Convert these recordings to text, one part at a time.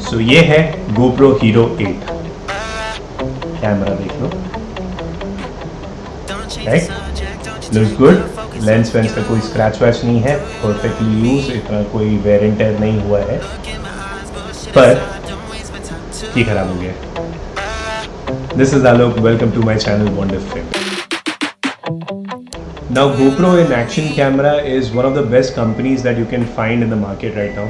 सो ये है GoPro Hero 8 camera, देख लो, राइट, लुक्स गुड, लेंस वेंस का कोई स्क्रैच वैच नहीं है, परफेक्टली यूज, इतना कोई वेयर एंड टेयर नहीं हुआ है, पर ये खराब हो गया। This is Alok, welcome to my channel wonder frame. Now GoPro in action camera is one of the best companies that you can find in the market right now.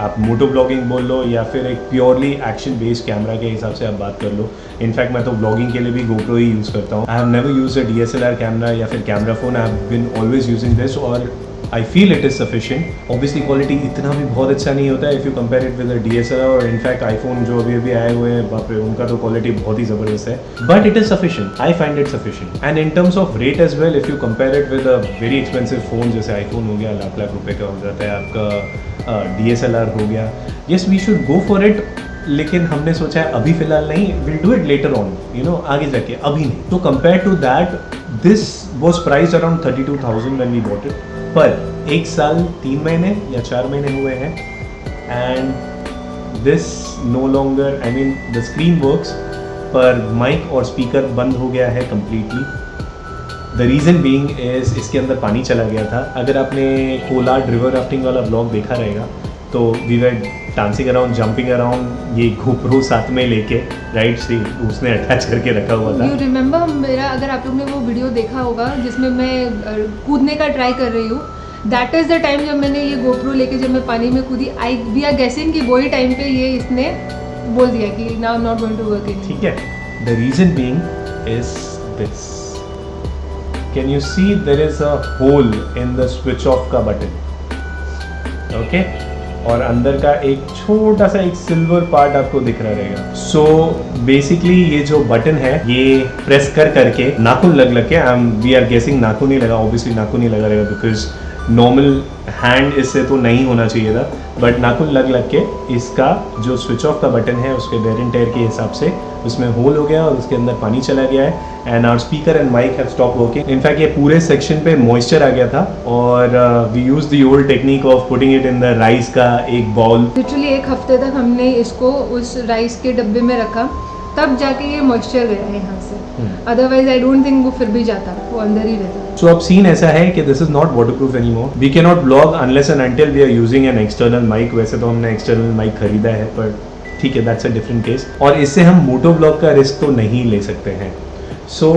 आप मोटो ब्लॉगिंग बोल लो या फिर एक प्योरली एक्शन बेस्ड कैमरा के हिसाब से आप बात कर लो। इनफैक्ट मैं तो ब्लॉगिंग के लिए भी GoPro ही यूज़ करता हूँ। I have never use a DSLR camera या फिर camera phone, I have been always using this और I feel it is sufficient. Obviously quality इतना भी बहुत अच्छा नहीं होता है if you compare it with DSLR, और इनफैक्ट आईफोन जो अभी अभी आए हुए हैं, बाप रे, उनका तो क्वालिटी बहुत ही ज़बरदस्त है, but it is sufficient, I find it sufficient. And in terms of rate as well, if you compare it with a very expensive phone, जैसे आईफोन हो गया, लाख लाख रुपए का हो जाता है, आपका DSLR हो गया, yes we should go for it, लेकिन हमने सोचा है अभी फिलहाल नहीं, will do it later on, you know, आगे जाके, अभी नहीं। तो compare to that this was priced around 32,000 when we bought it, पर 1 साल 3 महीने या 4 महीने हुए हैं and this no longer, I mean the screen works, पर माइक और स्पीकर बंद हो गया है completely. The reason being is इसके अंदर पानी चला गया था। अगर आपने कोलाड रिवर राफ्टिंग वाला ब्लॉग देखा रहेगा तो we were dancing around, jumping around, ये GoPro साथ में लेके, राइट, से उसने अटैच करके रखा हुआ था। यू रिमेंबर मेरा, अगर आप लोग ने वो वीडियो देखा होगा जिसमें मैं कूदने का ट्राई कर रही हूँ, दैट इज़ द टाइम जब मैंने ये GoPro लेके जब मैं पानी में कूदी, आई वी आर गेसिंग कि वही टाइम पे ये इसने बोल दिया कि now I am not going to work it. ठीक है, the reason being is this, can you see there is a hole in the switch off का बटन, ओके, और अंदर का एक छोटा सा एक सिल्वर पार्ट आपको दिख रहा रहेगा। सो बेसिकली ये जो बटन है ये प्रेस कर करके नाखून लग के, वी आर गेसिंग नाखून ही लगा, ऑब्वियसली नाखून ही लगा रहेगा बिकॉज नॉर्मल हैंड इससे तो नहीं होना चाहिए था, बट नाखून लग के इसका जो स्विच ऑफ का बटन है उसके वेयर एंड टेयर के हिसाब से उसमें होल हो गया और उसके अंदर पानी चला गया है and our speaker and mic have stop working. In fact ये पूरे सेक्शन पे मॉइस्चर आ गया था और we use the old technique of putting it in the rice का एक बाउल। लिटरली 1 हफ्ते तक हमने इसको उस राइस के डब्बे में रखा, तब जाके ये मॉइस्चर गया है यहाँ से, अदरवाइज आई डोंट थिंक वो फिर भी जाता, वो अंदर ही रहता। सो अब सीन ऐसा है कि this is not waterproof anymore, we can not blog unless and until we are using an external mic. वैसे तो हमने एक्सटर्नल माइक खरीदा है, पर ठीक है, दैट्स अ डिफरेंट केस, और इससे हम मोटो ब्लॉग का रिस्क तो नहीं ले सकते हैं। सो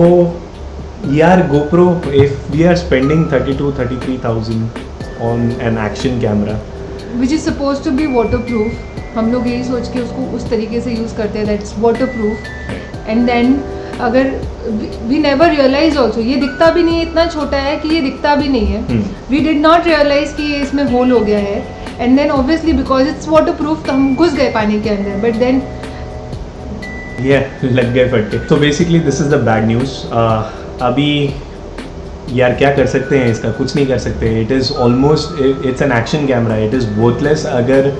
यार GoPro, if we are spending 32-33,000 on an action camera which is suppose to be waterproof, हम लोग यही सोच के उसको उस तरीके से यूज़ करते हैं दैट्स वाटरप्रूफ, एंड देन अगर वी नेवर रियलाइज ऑल्सो, ये दिखता भी नहीं है, इतना छोटा है कि ये दिखता भी नहीं है, वी डिड नॉट रियलाइज कि ये इसमें होल हो गया है, and then obviously because it's waterproof तो हम घुस गए पानी के अंदर, बट देन लग गए फटके। तो basically this is the bad news. अभी यार क्या कर सकते हैं, इसका कुछ नहीं कर सकते। It is almost, it's an action camera, it is worthless. अगर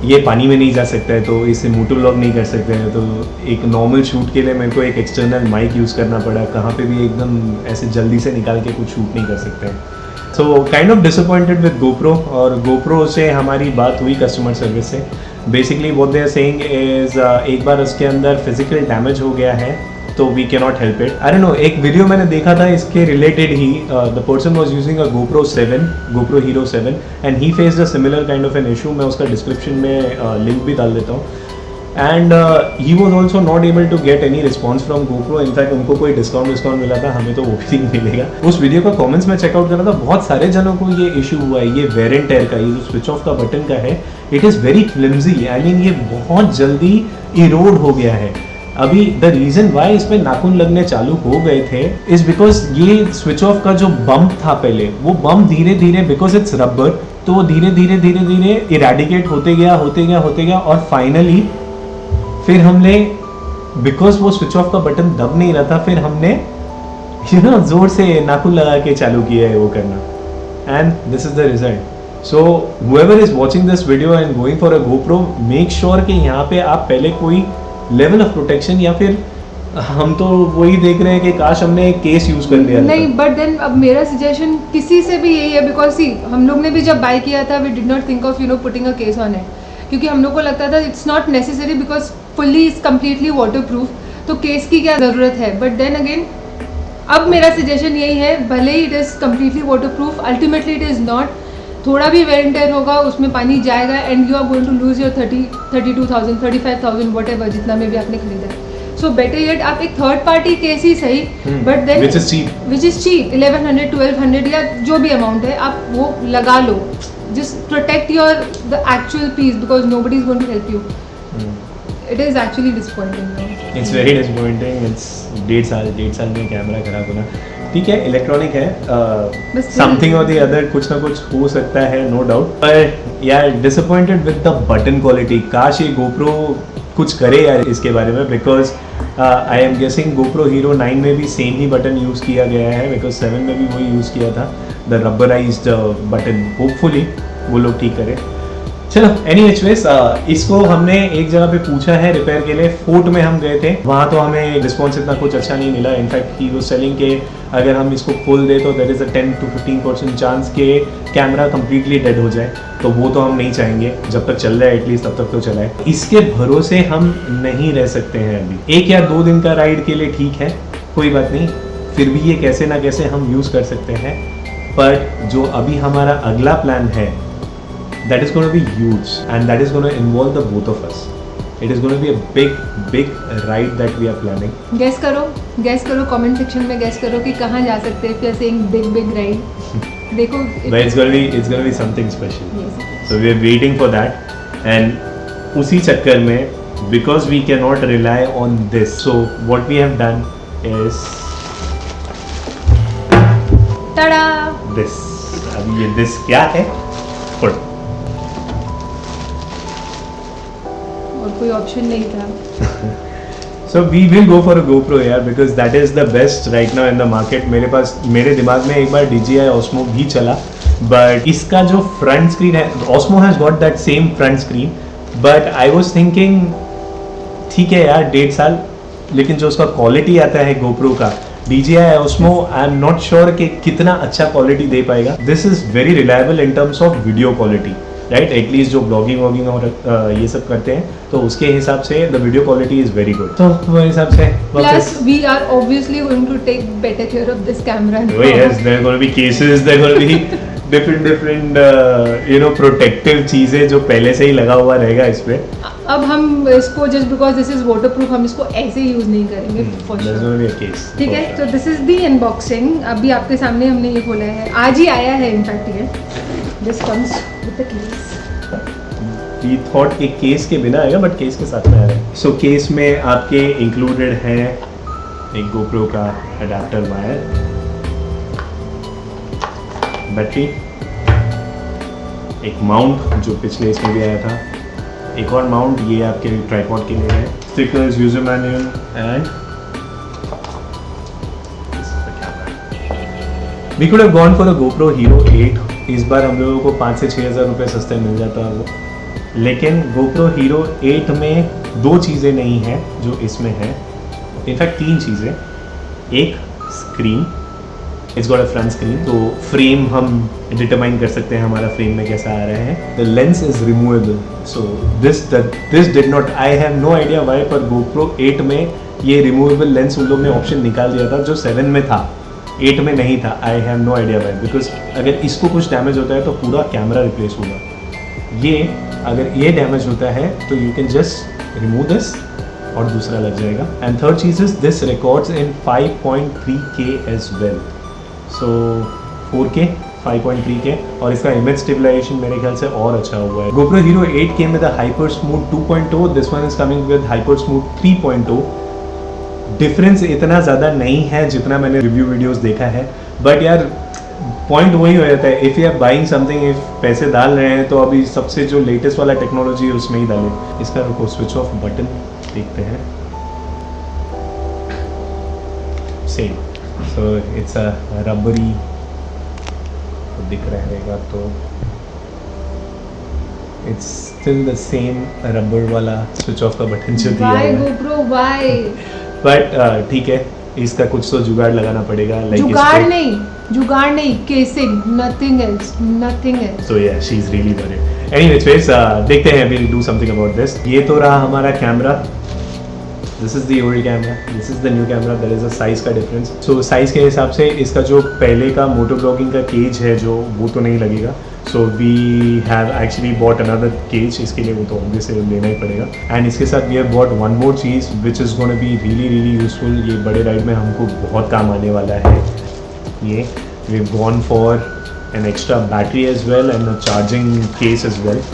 ये पानी में नहीं जा सकता है तो इसे मोटो व्लॉग नहीं कर सकते हैं, तो एक नॉर्मल शूट के लिए मेरे को एक एक्सटर्नल माइक यूज़ करना पड़ा, कहाँ पे भी एकदम ऐसे जल्दी से निकाल के कुछ शूट नहीं कर सकते हैं। So kind of disappointed with GoPro, और GoPro से हमारी बात हुई कस्टमर सर्विस से। Basically what they are saying is एक बार उसके अंदर फिजिकल डैमेज हो गया है तो we can not help it. I don't know, एक वीडियो मैंने देखा था इसके रिलेटेड ही, the person was using a GoPro 7, GoPro Hero 7, and he faced a similar kind of an issue. मैं उसका डिस्क्रिप्शन में लिंक भी डाल देता हूँ। And he was also not able to get any response from GoPro। In fact उनको कोई discount मिला था, हमें तो वो भी नहीं मिलेगा। उस वीडियो का कमेंट्स में चेकआउट कर रहा था, बहुत सारे जनों को ये इशू हुआ है। ये वेयर एंड टेयर का, ये जो स्विच ऑफ का बटन का है, it is very flimsy, I mean ये बहुत जल्दी इरोड हो गया है। अभी द रीज़न वाई इसमें नाखून लगने चालू हो गए थे इज़ बिकॉज ये स्विच ऑफ का जो बम्प था पहले, वो बम्प धीरे धीरे, बिकॉज इट्स रबर, तो वो धीरे धीरे इरेडिकेट होते गया और फाइनली फिर हमने, बिकॉज वो स्विच ऑफ का बटन दब नहीं रहा था, फिर हमने जोर से नाखून लगा के चालू किया है वो करना, and this is the result. So whoever is watching this video and going for a GoPro, make sure कि यहाँ पे आप पहले कोई लेवल ऑफ प्रोटेक्शन, या फिर हम तो वही देख रहे हैं कि काश हमने एक केस यूज कर लिया नहीं, बट देन अब मेरा सजेशन किसी से भी यही है, बिकॉज सी हम लोग ने भी जब बाय किया था we did not think of putting a case on it, क्योंकि हम लोग को लगता था it's not necessary because fully is completely water proof, तो केस की क्या ज़रूरत है. बट देन अगेन अब मेरा सजेशन यही है, भले ही it is completely water proof, ultimately it is not. थोड़ा भी वेयर एंड टेयर होगा उसमें पानी जाएगा and you are going to lose your 32,000 35,000 whatever जितना में भी आपने खरीदा है. सो बेटर येट आप एक थर्ड पार्टी केस ही सही, but then which is cheap 1100 1200 या जो भी अमाउंट है आप वो लगा लो. Just protect your the actual piece because nobody is going to help you. It is actually disappointing. It's very disappointing. It's 1.5 साल में कैमरा खराब होना. ठीक है, इलेक्ट्रॉनिक है, समथिंग और द अदर कुछ ना कुछ हो सकता है, नो डाउट. पर यार disappointed with the button quality. काश ये GoPro कुछ करे यार इसके बारे में, because I am guessing GoPro Hero 9 में भी सेम ही बटन यूज़ किया गया है, बिकॉज 7 में भी वही यूज़ किया था, द रबराइज्ड बटन. होपफुली वो लोग ठीक करें. चलो एनीवेज, इसको हमने एक जगह पे पूछा है रिपेयर के लिए. फोर्ट में हम गए थे, वहाँ तो हमें रिस्पॉन्स इतना कुछ अच्छा नहीं मिला. इनफैक्ट ही वाज सेलिंग के अगर हम इसको खोल दे तो there is a 10 to 15% chance के कैमरा कम्प्लीटली डेड हो जाए. तो वो तो हम नहीं चाहेंगे. जब तक चल रहा है एटलीस्ट तब तक तो चलाए. इसके भरोसे हम नहीं रह सकते हैं अभी. 1 या 2 दिन का राइड के लिए ठीक है, कोई बात नहीं, फिर भी ये कैसे ना कैसे हम यूज़ कर सकते हैं. पर जो अभी हमारा अगला प्लान है, that is going to be huge and that is going to involve the both of us. It is going to be a big ride that we are planning. Guess करो comment section में guess करो कि कहाँ जा सकते हैं. If you are saying big ride, देखो. But it's going to be something special. Yes. So we are waiting for that, and उसी चक्कर में because we cannot rely on this, so what we have done is tada this. अभी ये this क्या है? पढ़ो. कोई ऑप्शन नहीं था. So we will go for a GoPro यार, because that is the best right now in the market. मेरे दिमाग में एक बार DJI Osmo भी चला, but इसका जो फ्रंट स्क्रीन है, Osmo has got that same front screen, but I was thinking ठीक है यार 1.5 साल, लेकिन जो उसका क्वालिटी आता है GoPro का, DJI Osmo I am not sure कि कितना अच्छा क्वालिटी दे पाएगा. This is very reliable in terms of video quality, right. At least जो ब्लॉगिंग वॉगिंग और ये सब करते हैं तो उसके हिसाब से the video quality is very good. तो वो हिसाब से plus we are obviously going to take better care of this camera. Yes, there gonna be cases, there gonna be different protective चीजें जो पहले से ही लगा हुआ रहेगा इस पे. अब हम इसको just because this is water proof हम इसको ऐसे ही यूज नहीं करेंगे फॉर श्योर. ठीक है, तो दिस इज द अनबॉक्सिंग. अभी आपके सामने हमने ये खोला है, आज ही आया है इनफैक्ट. ये this comes with the case. We thought एक केस के बिना आएगा, बट केस के साथ में आ रहा है. सो केस में आपके इंक्लूडेड है एक GoPro का अडेप्टर वायर, बैटरी, एक माउंट जो पिछले इसमें भी आया था, एक और माउंट ये आपके ट्राइपॉड के लिए है, stickers, user manual and we could have gone for the GoPro Hero 8. इस बार हम लोगों को 5 से 6 हज़ार रुपये सस्ते मिल जाता है वो. लेकिन GoPro Hero 8 में 2 चीज़ें नहीं हैं जो इसमें है. इनफैक्ट 3 चीज़ें. एक screen, it's got a front screen, तो फ्रेम हम डिटरमाइन कर सकते हैं हमारा फ्रेम में कैसा आ रहा है. The lens is removable, so this did not, I have no idea why, पर GoPro 8 में ये रिमूवेबल लेंस उन लोग ने ऑप्शन निकाल दिया था जो 7 में था, 8 में नहीं था. I have no idea why, because अगर इसको कुछ डैमेज होता है तो पूरा कैमरा रिप्लेस होगा. ये अगर ये डैमेज होता है तो you can just remove this और दूसरा लग जाएगा. एंड थर्ड चीज is this records in 5.3K as well. So 4K 5.3K, और इसका इमेज स्टेबलाइजेशन मेरे ख्याल से और अच्छा हुआ है. GoPro Hero 8 came with a Hyper Smooth 2.0. This one is coming with Hyper Smooth 3.0. Difference इतना ज़्यादा नहीं है जितना मैंने रिव्यू वीडियोस देखा है, बट यार पॉइंट वही हो जाता है. If you are buying something, if पैसे डाल रहे हैं तो अभी सबसे जो लेटेस्ट वाला टेक्नोलॉजी है उसमें ही डालें. इसका रुको स्विच ऑफ बटन देखते हैं. सेम, सो इट्स अ रबरी, दिख रहेगा तो it's still the same rubber वाला स्विच ऑफ का बटन जो दिया है. GoPro why? बट ठीक है, इसका कुछ तो जुगाड़ लगाना पड़ेगा. जुगाड़ नहीं, casing, nothing else. So yeah, she's really worried. Anyways देखते हैं, we'll do something about this. ये तो रहा हमारा camera. This is the old camera, this is the new camera. There is a size का difference. So size के हिसाब से इसका जो पहले का मोटो ब्लॉगिंग का केज है जो वो तो नहीं लगेगा. So we have actually bought another cage. इसके लिए वो तो obviously लेना ही पड़ेगा. And इसके साथ we have bought one more cheese which is going to be really really useful. ये बड़े राइड में हमको बहुत काम आने वाला है. ये we've gone for an extra battery as well and a charging case as well.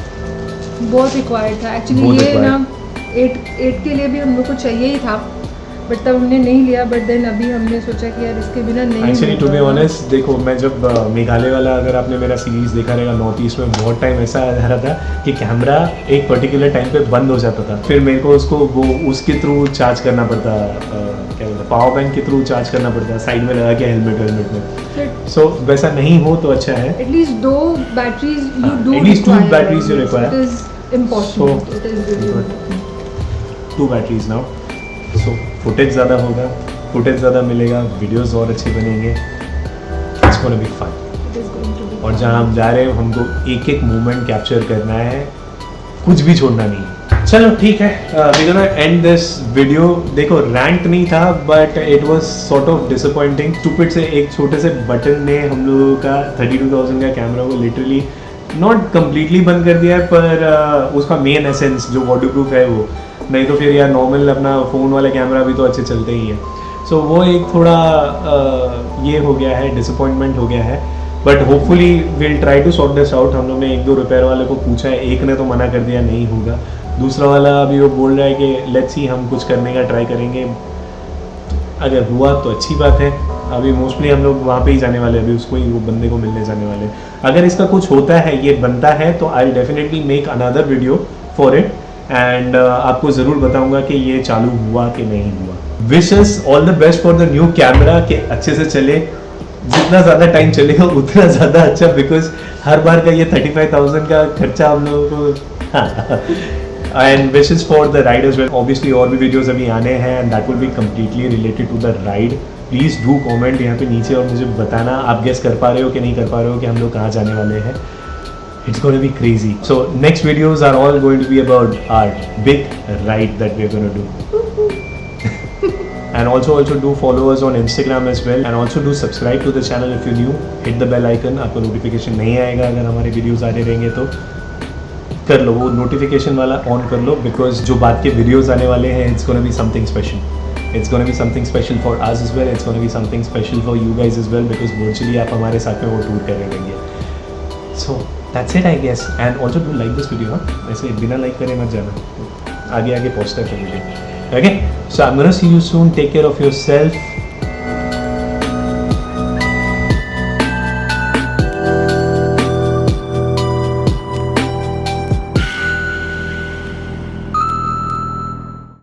बहुत रिक्वायर्ड था एक्चुअली. बहुत ये required. ना 8 के लिए भी हम लोग को चाहिए ही था, बट तब हमने नहीं लिया. बट देन अभी हमने सोचा कि यार इसके बिना नहीं एक्चुअली टू बी होगा. ऑनेस्ट, देखो मैं जब मेघालय वाला, अगर आपने मेरा सीरीज़ देखा रहेगा नॉर्थ ईस्ट में, बहुत टाइम ऐसा आ रहा था कि कैमरा एक पर्टिकुलर टाइम पे बंद हो जाता था. फिर मेरे को उसको वो उसके थ्रू चार्ज करना पड़ता, क्या बोलते हैं, पावर बैंक के थ्रू चार्ज करना पड़ता साइड में लगा के हेलमेट में. सो वैसा नहीं हो तो अच्छा है. At least 2 batteries you do, at least 2 batteries you require. It is important. So, it is really good. Important. 2 batteries now. So footage ज़्यादा होगा, फुटेज ज़्यादा मिलेगा, वीडियोस और अच्छे बनेंगे. It's gonna be fun. It is going to be. और जहाँ हम जा रहे हैं हमको एक एक मोमेंट कैप्चर करना है, कुछ भी छोड़ना नहीं है. चलो ठीक है, we gonna end this video. देखो रैंट नहीं था but it was sort of disappointing. Stupid से एक छोटे से बटन ने हम लोगों का 32,000 का कैमरा को लिटरली नॉट कम्प्लीटली बंद कर दिया है, पर उसका मेन एसेंस जो वाटरप्रूफ है वो, नहीं तो फिर यार नॉर्मल अपना फ़ोन वाला कैमरा भी तो अच्छे चलते ही है. सो वो एक थोड़ा ये हो गया है, डिसअपॉइंटमेंट हो गया है. But hopefully will try to sort this out. हम लोग ने 1-2 रिपेयर वाले को पूछा है, एक ने तो मना कर दिया नहीं होगा. दूसरा वाला अभी वो बोल रहा है कि लेट्स सी, हम कुछ करने का ट्राई करेंगे. अगर हुआ तो अच्छी बात है. अभी मोस्टली हम लोग वहाँ पे ही जाने वाले हैं, अभी उसको ही, वो बंदे को मिलने जाने वाले हैं. अगर इसका कुछ होता है, ये बनता है, तो I will definitely make another video for it and आपको ज़रूर बताऊंगा कि ये चालू हुआ कि नहीं हुआ. Wishes all the best for the new camera, कि अच्छे से चले. जितना ज़्यादा टाइम चलेगा उतना ज़्यादा अच्छा, बिकॉज हर बार का ये 35,000 का खर्चा हम लोगों को. And wishes for the ride as well. Obviously और भी वीडियोज़ अभी आने हैं and that will be completely related to the ride. Please do comment यहाँ पे नीचे और मुझे बताना आप गेस कर पा रहे हो कि नहीं कर पा रहे हो कि हम लोग कहाँ जाने वाले हैं. It's going to be crazy. So next videos are all going to be about our big ride that we're going to do. And also do follow us on Instagram as well. And also do subscribe to the channel if you're new. Hit the bell icon. आपको notification नहीं आएगा अगर हमारे videos आते रहेंगे तो. कर लो वो notification वाला on कर लो, because जो बाद के videos आने वाले हैं, it's going to be something special. It's going to be something special for us as well. It's going to be something special for you guys as well, because virtually आप हमारे साथ में वो tour कर रहेंगे. So that's it I guess. And also do like this video. ऐसे बिना like करे मत जाना, आगे पहुँचता है video. Okay, so I'm gonna see you soon. Take care of yourself.